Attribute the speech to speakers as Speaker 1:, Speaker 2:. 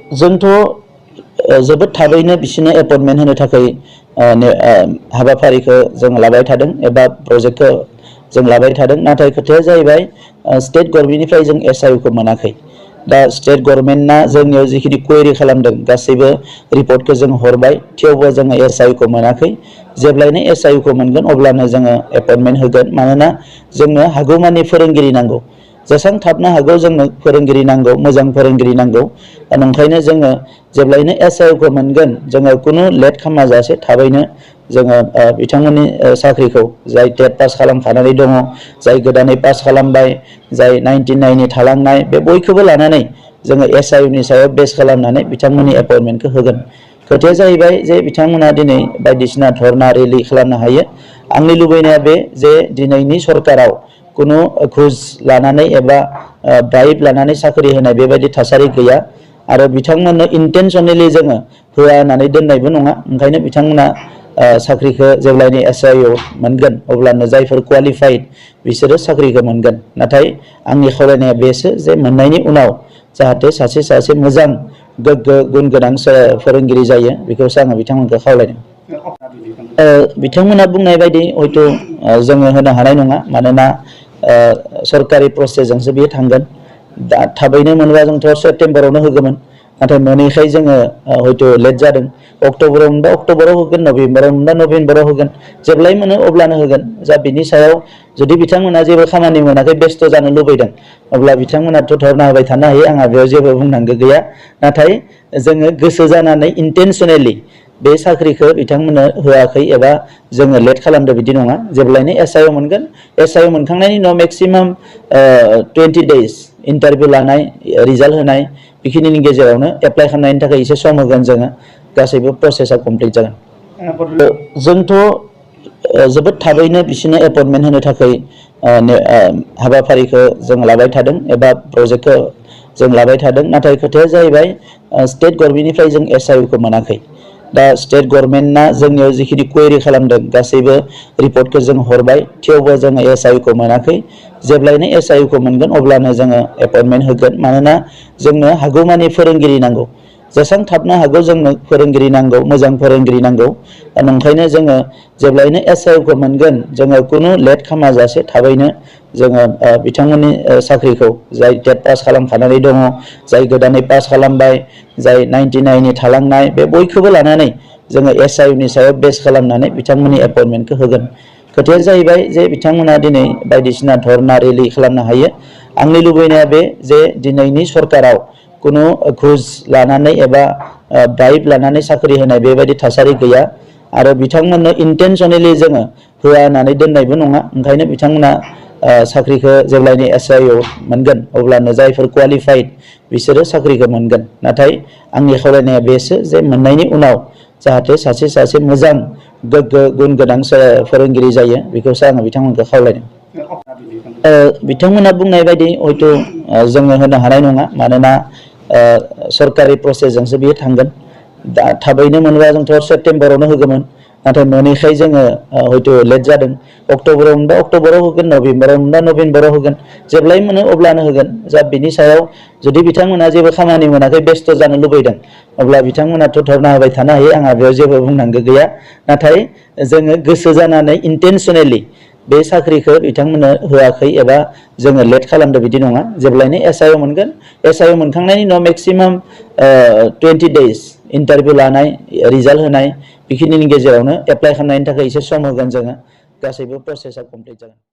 Speaker 1: जोंथ' जोबोद थाबैनो बिसोरनो एपइन्टमेन्ट होनो थाखाय हाबाफारिखौ जों लाबाय थादों एबा प्रजेक्टखौ जों लाबाय थादों। नाथाय खोथाया जाहैबाय स्टेट गभर्नमेन्टनिफ्राय जों SIU खौ मोनाखै। दा स्टेट गभर्नमेन्टआ जोंनियाव जिखिनि क्वेरि खालामदों गासैबो रिपर्टखौ जों हरबाय, थेवबो जोङो SIU खौ मोनाखै। जेब्लायनो SIU खौ मोनगोन अब्लानो जोङो एपइन्टमेन्ट होगोन। मानोना जोंनो हागौमानि फोरोंगिरि नांगौ। जेसेबां थाबनो हागौ जोंनो फोरोंगिरि नांगौ, मोजां फोरोंगिरि नांगौ। नंखायनो जोङो जेब्लायनो SIU खौ मोनगोन जोङो खुनु लेट खालामाजासे थाबैनो जोङो बिथांमोननि साख्रिखौ जाय टेट पास खालामखानानै दङ, जाय गोदानै पास खालामबाय, जाय 99 थालांनाय, बे बयखौबो लानानै जोङो SIU नि सायाव बेस खालामनानै बिथांमोननि एपइन्टमेन्टखौ होगोन। खोथाया जाहैबाय जे बिथांमोना दिनै बायदिसिना धरना रेलि खालामनो हायो। आंनि लुबैनाया बे जे दिनैनि सरकाराव कुनु घुस लानानै एबा ब्राइब लानानै साख्रि होनाय बेबायदि थासारि गैया। आरो बिथांमोननो इन्टेनसनेलि जोङो होआ होननानै दोननायबो नङा। ओंखायनो बिथांमोना साख्रिखौ जेब्लायनो SIU मोनगोन अब्लानो जायफोर क्वालिफाइड बिसोरो साख्रिखौ मोनगोन। नाथाय आंनि खावलायनाया बेसो जे मोननायनि उनाव जाहाथे सासे मोजां गोग्गो गुन गोनां फोरोंगिरि जायो, बेखौसो आङो बिथांमोनखौ खावलायदों। बिथांमोना बुंनाय बायदि हयथ' जोङो होनो हानाय नङा। मानोना सरकारि प्रसेसजोंसो बेयो थांगोन। दा थाबैनो मोनबा जोंथ' सेप्तेम्बरावनो होगौमोन। नाथाय मोनैखाय जोङो हयथ' लेट जादों। अक्ट'बराव मोनबा अक्ट'बराव होगोन, नभेम्बराव मोनबा नभेम्बराव होगोन। जेब्लाय मोनो अब्लानो होगोन। जा बिनि सायाव जुदि बिथांमोना जेबो खामानि मोनाखै, बेस्थ' जानो लुबैदों, अब्ला बिथांमोनाथ' धरना होबाय थानो हायो। आंहा बेयाव जेबो बुंनांगौ गैया। नाथाय जोङो गोसो जानानै इन्टेनसनेलि बे साख्रिखौ बिथांमोननो होआखै एबा जोङो लेट खालामदों बिदि नङा। जेब्लायनो SIU मोनगोन, SIU मोनखांनायनि उनाव मेक्सिमाम 20 days इन्टारभिउ लानाय, रिजाल्ट होनाय, बेखिनिनि गेजेरावनो एप्लाइ खालामनायनि थाखाय एसे सम होगोन जोङो। गासैबो प्रसेसा कमप्लिट जागोन। जोंथ' जोबोद थाबैनो बिसोरनो एपइन्टमेन्ट होनो थाखाय हाबाफारिखौ जों लाबाय थादों एबा प्रजेक्टखौ जों लाबाय थादों। नाथाय खोथाया जाहैबाय स्टेट गभर्नमेन्टनिफ्राय जों SIU खौ मोनाखै। दा स्टेट गभर्नमेन्टआ जोंनियाव जिखिनि क्वेरि खालामदों गासैबो रिपर्टखौ जों हरबाय, थेवबो जोङो SIU खौ मोनाखै। जेब्लायनो SIU खौ मोनगोन अब्लानो जोङो एपइन्टमेन्ट होगोन। मानोना जोंनो हागौमानि फोरोंगिरि नांगौ। जेसेबां थाबनो हागौ जोंनो फोरोंगिरि नांगौ, मोजां फोरोंगिरि नांगौ। नंखायनो जोङो जेब्लायनो SIU खौ मोनगोन जोङो खुनु लेट खालामाजासे थाबैनो जोङो बिथांमोननि साख्रिखौ जाय टेट पास खालामखानानै दङ, जाय गोदानै पास खालामबाय, जाय 99 थालांनाय, बे बयखौबो लानानै जोङो SIU नि सायाव बेस खालामनानै बिथांमोननि एपइन्टमेन्टखौ होगोन। खोथाया जाहैबाय जे बिथांमोना दिनै बायदिसिना धरना रेलि खालामनो हायो। आंनि लुबैनाया बे जे दिनैनि सरकाराव कुनु घुस लानानै एबा ब्राइब लानानै साख्रि होनाय बेबायदि थासारि गैया। आरो बिथांमोननो इन्टेनसनेलि जोङो होआ होननानै दोननायबो नङा। ओंखायनो बिथांमोना साख्रिखौ जेब्लायनो SIU मोनगोन अब्लानो जायफोर क्वालिफाइड बिसोरो साख्रिखौ मोनगोन। नाथाय आंनि खावलायनाया बेसो जे मोननायनि उनाव जाहाथे सासे मोजां गोग्गो गुन गोनां फोरोंगिरि जायो, बेखौसो आङो बिथांमोनखौ खावलायदों। बिथांमोना बुंनाय बायदि हयथ' जोङो होनो हानाय नङा। मानोना सरकारि प्रसेसजोंसो बेयो थांगोन। दा थाबैनो मोनबा जोंथ' सेप्तेम्बरावनो होगौमोन। नाथाय मोनैखाय जोङो हयथ' लेट जादों। अक्ट'बराव मोनबा अक्ट'बराव होगोन, नभेम्बराव मोनबा नभेम्बराव होगोन। जेब्लाय मोनो अब्लानो होगोन। जा बिनि सायाव जुदि बिथांमोना जेबो खामानि मोनाखै, बेस्थ' जानो लुबैदों, अब्ला बिथांमोनाथ' धरना होबाय थानो हायो। आंहा बेयाव जेबो बुंनांगौ गैया। नाथाय जोङो गोसो जानानै इन्टेनसनेलि बे साख्रिखौ बिथांमोननो होआखै एबा जोङो लेट खालामदों बिदि नङा। जेब्लायनो SIU मोनगोन, SIU मोनखांनायनि उनाव मेक्सिमाम 20 days इन्टारभिउ लानाय, रिजाल्ट होनाय, बेखिनिनि गेजेरावनो एप्लाइ खालामनायनि थाखाय एसे सम होगोन जोङो। गासैबो प्रसेसा कमप्लिट जागोन।